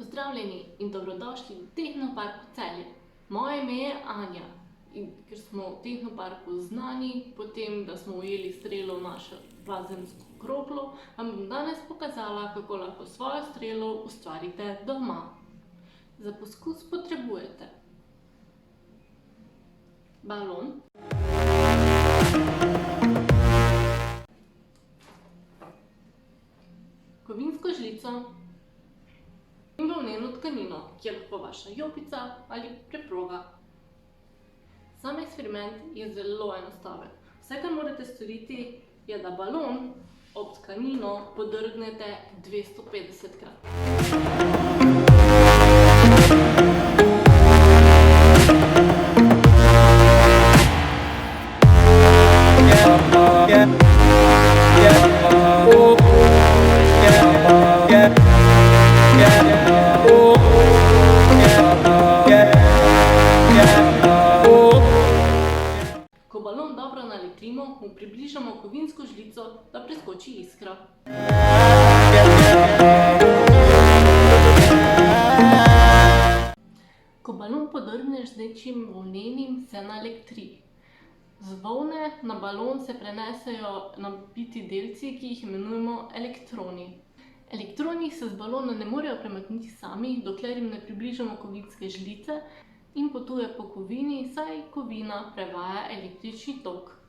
Pozdravljeni in dobrodošli v Tehnoparku Celje. Moje ime je Anja in ker smo v Tehnoparku znani po tem, da smo ujeli strelo v našo plazemsko kroglo, vam bom danes pokazala, kako lahko svojo strelo ustvarite doma. Za poskus potrebujete balon, kovinsko žlico in volneno tkanino, ki je lahko vaša jopica ali preproga. Sam eksperiment je zelo enostaven. Vse, kar morate storiti, je, da balon ob tkanino podrgnete 250krat. Ko balon dobro naletrimo, mu približamo kovinsko žlico, da preskoči iskra. Ko balon podrgneš z nečim volnenim, se naelektri. Z volne na balon se prenesejo nabiti delci, ki jih imenujemo elektroni. Elektroni se z balona ne morejo premakniti sami, dokler jim ne približamo kovinske žlice in potuje po kovini, saj kovina prevaja električni tok.